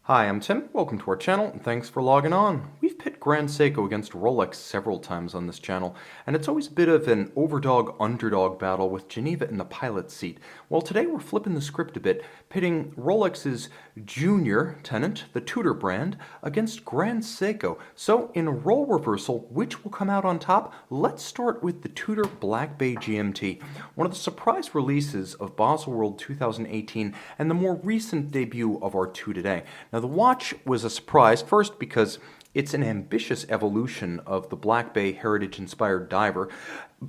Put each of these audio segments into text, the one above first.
Hi, I'm Tim. Welcome to our channel, and thanks for logging on. We've pit Grand Seiko against Rolex several times on this channel, and it's always a bit of an overdog-underdog battle with Geneva in the pilot seat. Well, today we're flipping the script a bit, pitting Rolex's junior tenant, the Tudor brand, against Grand Seiko. So, in a role reversal, which will come out on top? Let's start with the Tudor Black Bay Gmt, one of the surprise releases of Basel World 2018, and the more recent debut of our two today. Now, the watch was a surprise, first because it's an ambitious evolution of the Black Bay heritage-inspired diver,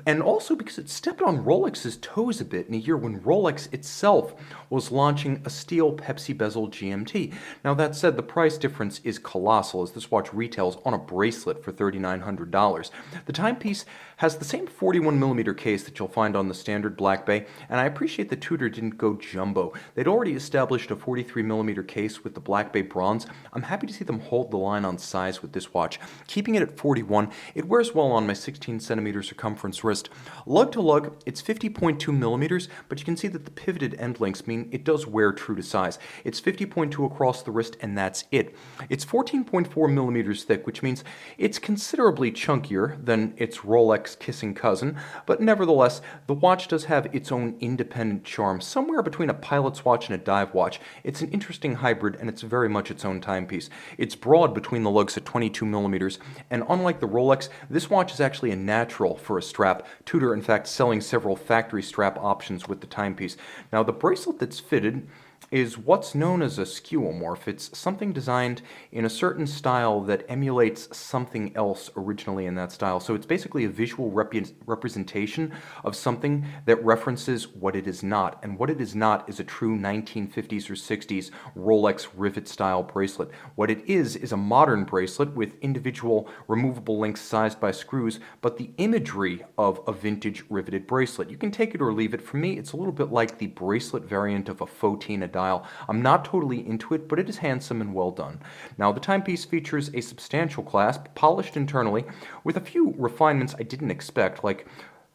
and also because it stepped on Rolex's toes a bit in a year when Rolex itself was launching a steel Pepsi Bezel GMT. Now, that said, the price difference is colossal, as this watch retails on a bracelet for $3,900. The timepiece has the same 41mm case that you'll find on the standard Black Bay, and I appreciate that Tudor didn't go jumbo. They'd already established a 43mm case with the Black Bay bronze. I'm happy to see them hold the line on size with this watch. Keeping it at 41, it wears well on my 16cm circumference wrist. Lug-to-lug, it's 50.2mm, but you can see that the pivoted end links mean it does wear true to size. It's 50.2 across the wrist, and that's it. It's 14.4mm thick, which means it's considerably chunkier than its Rolex kissing cousin, but nevertheless, the watch does have its own independent charm, somewhere between a pilot's watch and a dive watch. It's an interesting hybrid, and it's very much its own timepiece. It's broad between the lugs at 22mm, and unlike the Rolex, this watch is actually a natural for a strap. Tudor, in fact, selling several factory strap options with the timepiece. Now, the bracelet that's fitted is what's known as a skeuomorph. It's something designed in a certain style that emulates something else originally in that style. So it's basically a visual representation of something that references what it is not. And what it is not is a true 1950s or 60s Rolex rivet style bracelet. What it is a modern bracelet with individual removable links sized by screws, but the imagery of a vintage riveted bracelet. You can take it or leave it. For me, it's a little bit like the bracelet variant of a faux Tina dial. I'm not totally into it, but it is handsome and well done. Now, the timepiece features a substantial clasp, polished internally, with a few refinements I didn't expect, like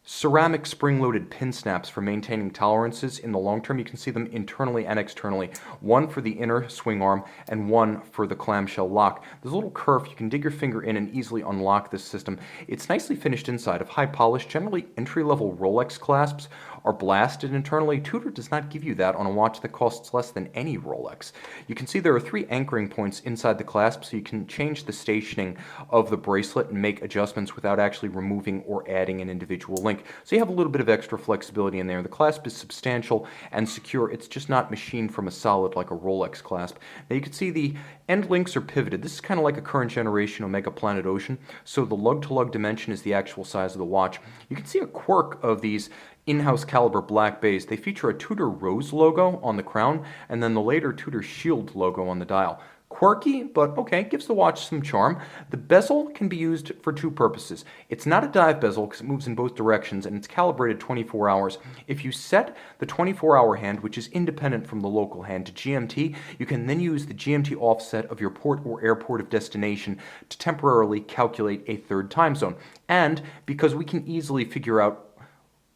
ceramic spring-loaded pin snaps for maintaining tolerances in the long term. You can see them internally and externally. One for the inner swing arm and one for the clamshell lock. There's a little curve. You can dig your finger in and easily unlock this system. It's nicely finished inside of high polish. Generally, entry-level Rolex clasps are blasted internally. Tudor does not give you that on a watch that costs less than any Rolex. You can see there are 3 anchoring points inside the clasp, so you can change the stationing of the bracelet and make adjustments without actually removing or adding an individual link. So you have a little bit of extra flexibility in there. The clasp is substantial and secure. It's just not machined from a solid like a Rolex clasp. Now you can see the end links are pivoted. This is kind of like a current generation Omega Planet Ocean. So the lug-to-lug dimension is the actual size of the watch. You can see a quirk of these in-house caliber Black Bays. They feature a Tudor Rose logo on the crown and then the later Tudor Shield logo on the dial. Quirky, but okay, gives the watch some charm. The bezel can be used for 2 purposes. It's not a dive bezel because it moves in both directions and it's calibrated 24 hours. If you set the 24-hour hand, which is independent from the local hand, to GMT, you can then use the GMT offset of your port or airport of destination to temporarily calculate a third time zone. And because we can easily figure out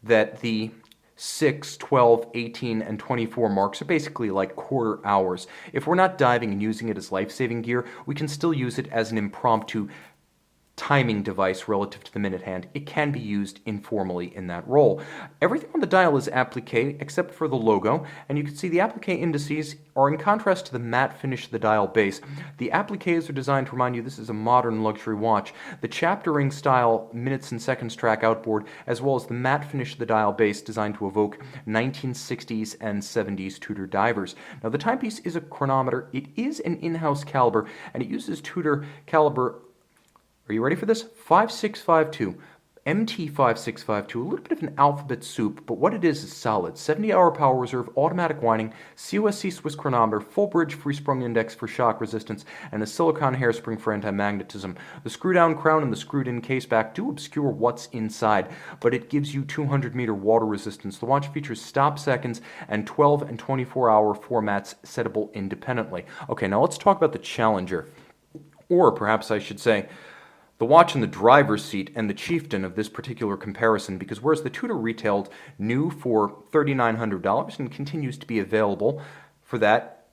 that the 6, 12, 18, and 24 marks are basically like quarter hours. If we're not diving and using it as life-saving gear, we can still use it as an impromptu timing device relative to the minute hand. It can be used informally in that role. Everything on the dial is applique except for the logo, and you can see the applique indices are in contrast to the matte finish of the dial base. The appliques are designed to remind you this is a modern luxury watch. The chaptering style minutes and seconds track outboard, as well as the matte finish of the dial base designed to evoke 1960s and 70s Tudor divers. Now, the timepiece is a chronometer. It is an in-house caliber, and it uses Tudor caliber. Are you ready for this? 5652. MT5652, a little bit of an alphabet soup, but what it is solid. 70-hour power reserve, automatic winding, COSC Swiss chronometer, full bridge free-sprung index for shock resistance, and a silicone hairspring for anti-magnetism. The screw-down crown and the screwed-in case back do obscure what's inside, but it gives you 200-meter water resistance. The watch features stop seconds and 12 and 24-hour formats settable independently. Okay, now let's talk about the Challenger, or perhaps I should say the watch in the driver's seat and the chieftain of this particular comparison, because whereas the Tudor retailed new for $3,900 and continues to be available for that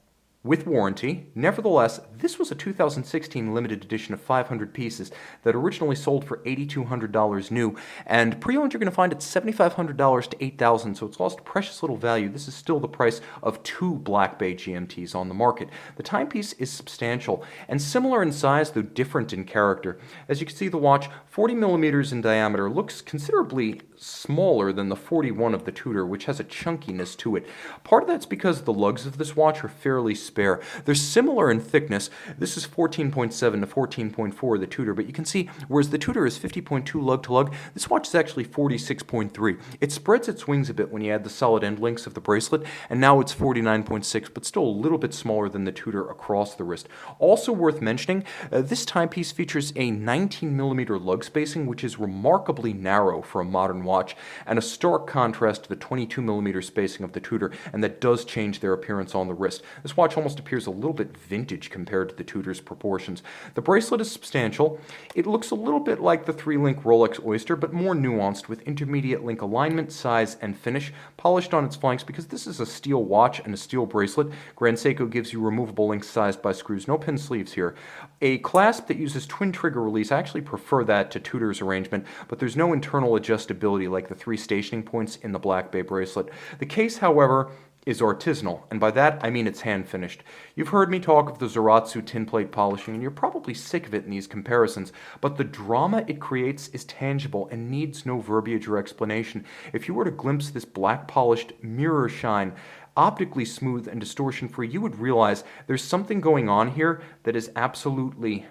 with warranty. Nevertheless, this was a 2016 limited edition of 500 pieces that originally sold for $8,200 new, and pre-owned you're going to find it $7,500 to $8,000, so it's lost precious little value. This is still the price of 2 Black Bay GMTs on the market. The timepiece is substantial and similar in size, though different in character. As you can see, the watch, 40 millimeters in diameter, looks considerably smaller than the 41 of the Tudor, which has a chunkiness to it. Part of that's because the lugs of this watch are fairly spare. They're similar in thickness. This is 14.7 to 14.4 of the Tudor, but you can see, whereas the Tudor is 50.2 lug-to-lug, this watch is actually 46.3. It spreads its wings a bit when you add the solid end links of the bracelet, and now it's 49.6, but still a little bit smaller than the Tudor across the wrist. Also worth mentioning, this timepiece features a 19 millimeter lug spacing, which is remarkably narrow for a modern watch, and a stark contrast to the 22 millimeter spacing of the Tudor, and that does change their appearance on the wrist. This watch almost appears a little bit vintage compared to the Tudor's proportions. The bracelet is substantial. It looks a little bit like the 3-link Rolex Oyster, but more nuanced, with intermediate link alignment, size, and finish, polished on its flanks. Because this is a steel watch and a steel bracelet, Grand Seiko gives you removable links sized by screws, no pin sleeves here. A clasp that uses twin trigger release, I actually prefer that to Tudor's arrangement, but there's no internal adjustability like the 3 stationing points in the Black Bay bracelet. The case, however, is artisanal, and by that I mean it's hand-finished. You've heard me talk of the Zaratsu tin plate polishing, and you're probably sick of it in these comparisons, but the drama it creates is tangible and needs no verbiage or explanation. If you were to glimpse this black-polished mirror shine, optically smooth and distortion-free, you would realize there's something going on here that is absolutely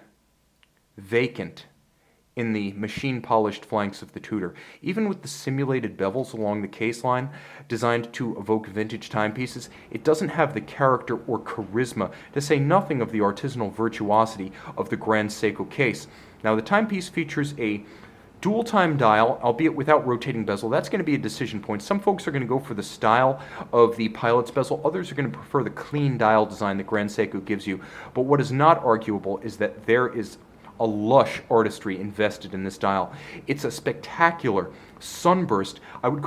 vacant in the machine-polished flanks of the Tudor. Even with the simulated bevels along the case line, designed to evoke vintage timepieces, it doesn't have the character or charisma, to say nothing of the artisanal virtuosity of the Grand Seiko case. Now, the timepiece features a dual-time dial, albeit without rotating bezel. That's going to be a decision point. Some folks are going to go for the style of the pilot's bezel. Others are going to prefer the clean dial design that Grand Seiko gives you. But what is not arguable is that there is a lush artistry invested in this dial. It's a spectacular sunburst. I would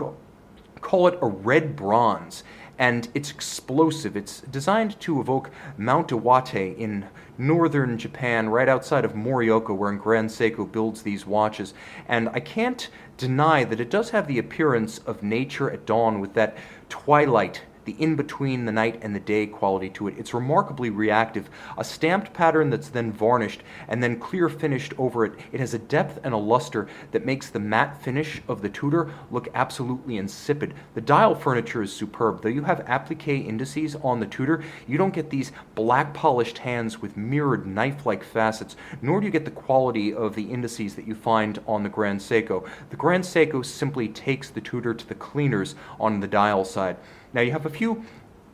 call it a red bronze, and it's explosive. It's designed to evoke Mount Iwate in northern Japan, right outside of Morioka, where Grand Seiko builds these watches. And I can't deny that it does have the appearance of nature at dawn, with that twilight, the in-between the night and the day quality to it. It's remarkably reactive. A stamped pattern that's then varnished and then clear finished over it. It has a depth and a luster that makes the matte finish of the Tudor look absolutely insipid. The dial furniture is superb. Though you have applique indices on the Tudor, you don't get these black polished hands with mirrored knife-like facets, nor do you get the quality of the indices that you find on the Grand Seiko. The Grand Seiko simply takes the Tudor to the cleaners on the dial side. Now you have a few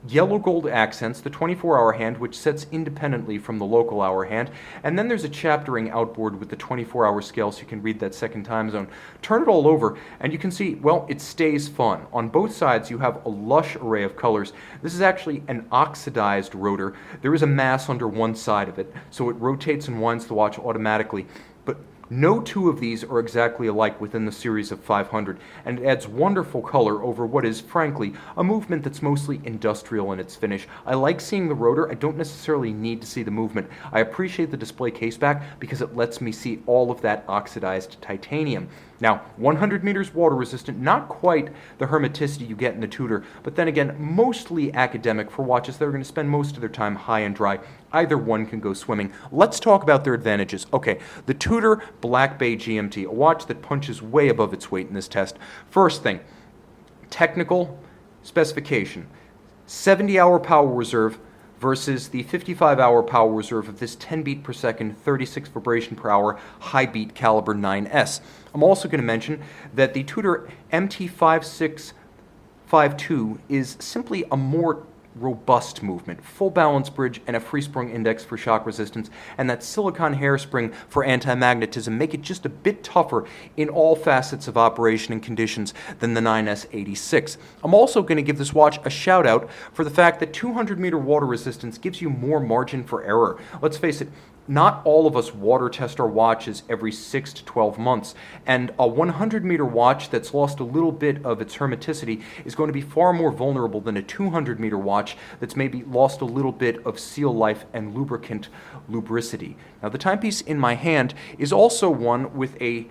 yellow gold accents, the 24-hour hand, which sets independently from the local hour hand, and then there's a chaptering outboard with the 24-hour scale, so you can read that second time zone. Turn it all over, and you can see, well, it stays fun. On both sides, you have a lush array of colors. This is actually an oxidized rotor. There is a mass under one side of it, so it rotates and winds the watch automatically. But no two of these are exactly alike within the series of 500, and it adds wonderful color over what is, frankly, a movement that's mostly industrial in its finish. I like seeing the rotor. I don't necessarily need to see the movement. I appreciate the display case back because it lets me see all of that oxidized titanium. Now, 100 meters water resistant, not quite the hermeticity you get in the Tudor, but then again, mostly academic for watches that are going to spend most of their time high and dry. Either one can go swimming. Let's talk about their advantages. Okay, the Tudor Black Bay GMT, a watch that punches way above its weight in this test. First thing, technical specification. 70-hour power reserve versus the 55-hour power reserve of this 10 beat per second, 36 vibration per hour high beat caliber 9S. I'm also going to mention that the Tudor MT5652 is simply a more robust movement, full balance bridge and a free sprung index for shock resistance, and that silicon hairspring for anti-magnetism make it just a bit tougher in all facets of operation and conditions than the 9S86. I'm also going to give this watch a shout out for the fact that 200 meter water resistance gives you more margin for error. Let's face it, not all of us water test our watches every 6 to 12 months, and a 100-meter watch that's lost a little bit of its hermeticity is going to be far more vulnerable than a 200-meter watch that's maybe lost a little bit of seal life and lubricant lubricity. Now, the timepiece in my hand is also one with a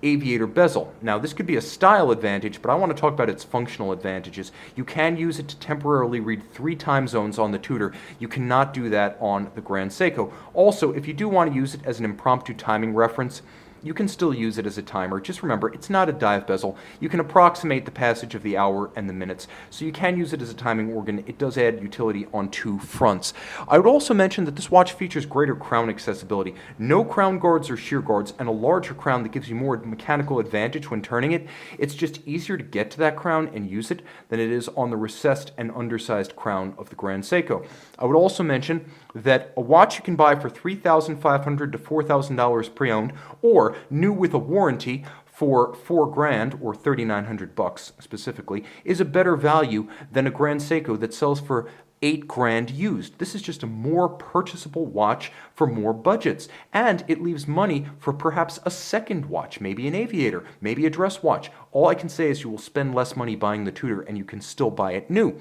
aviator bezel. Now, this could be a style advantage, but I want to talk about its functional advantages. You can use it to temporarily read 3 time zones on the Tudor. You cannot do that on the Grand Seiko. Also, if you do want to use it as an impromptu timing reference, you can still use it as a timer. Just remember, it's not a dive bezel. You can approximate the passage of the hour and the minutes, so you can use it as a timing organ. It does add utility on 2 fronts. I would also mention that this watch features greater crown accessibility. No crown guards or shear guards, and a larger crown that gives you more mechanical advantage when turning it. It's just easier to get to that crown and use it than it is on the recessed and undersized crown of the Grand Seiko. I would also mention that a watch you can buy for $3,500 to $4,000 pre-owned, or new with a warranty for $4,000 or $3,900 specifically, is a better value than a Grand Seiko that sells for $8,000 used. This is just a more purchasable watch for more budgets, and it leaves money for perhaps a second watch, maybe an aviator, maybe a dress watch. All I can say is you will spend less money buying the Tudor and you can still buy it new.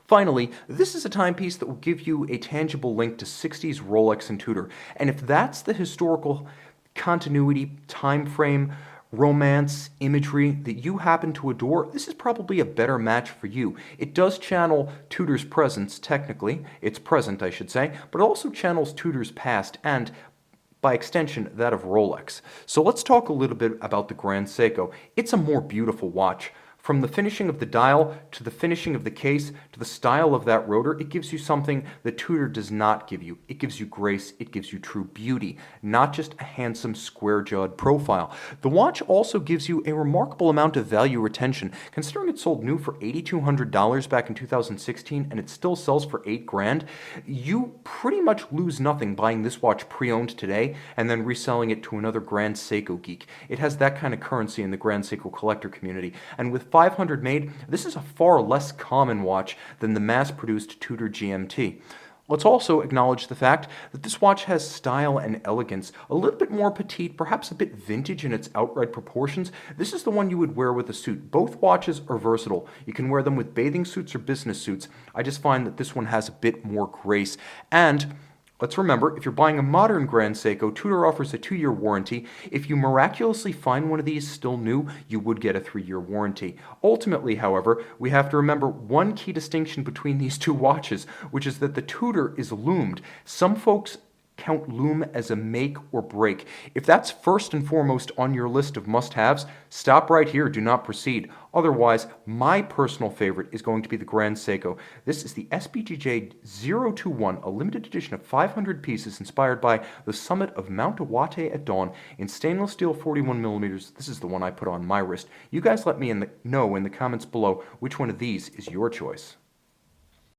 Finally, this is a timepiece that will give you a tangible link to 60s Rolex and Tudor, and if that's the historical continuity, time frame, romance, imagery that you happen to adore, this is probably a better match for you. It does channel Tudor's presence, technically, its present I should say, but it also channels Tudor's past and, by extension, that of Rolex. So let's talk a little bit about the Grand Seiko. It's a more beautiful watch. From the finishing of the dial, to the finishing of the case, to the style of that rotor, it gives you something that Tudor does not give you. It gives you grace, it gives you true beauty, not just a handsome square-jawed profile. The watch also gives you a remarkable amount of value retention. Considering it sold new for $8,200 back in 2016 and it still sells for $8,000, you pretty much lose nothing buying this watch pre-owned today and then reselling it to another Grand Seiko geek. It has that kind of currency in the Grand Seiko collector community, and with 500 made, this is a far less common watch than the mass-produced Tudor GMT. Let's also acknowledge the fact that this watch has style and elegance, a little bit more petite, perhaps a bit vintage in its outright proportions. This is the one you would wear with a suit. Both watches are versatile. You can wear them with bathing suits or business suits. I just find that this one has a bit more grace. And let's remember, if you're buying a modern Grand Seiko, Tudor offers a 2-year warranty. If you miraculously find one of these still new, you would get a 3-year warranty. Ultimately, however, we have to remember one key distinction between these two watches, which is that the Tudor is loomed. Some folks count lume as a make or break. If that's first and foremost on your list of must-haves, stop right here, do not proceed. Otherwise, my personal favorite is going to be the Grand Seiko. This is the SBGJ021, a limited edition of 500 pieces inspired by the summit of Mount Awate at dawn in stainless steel 41mm. This is the one I put on my wrist. You guys let me know in the comments below which one of these is your choice.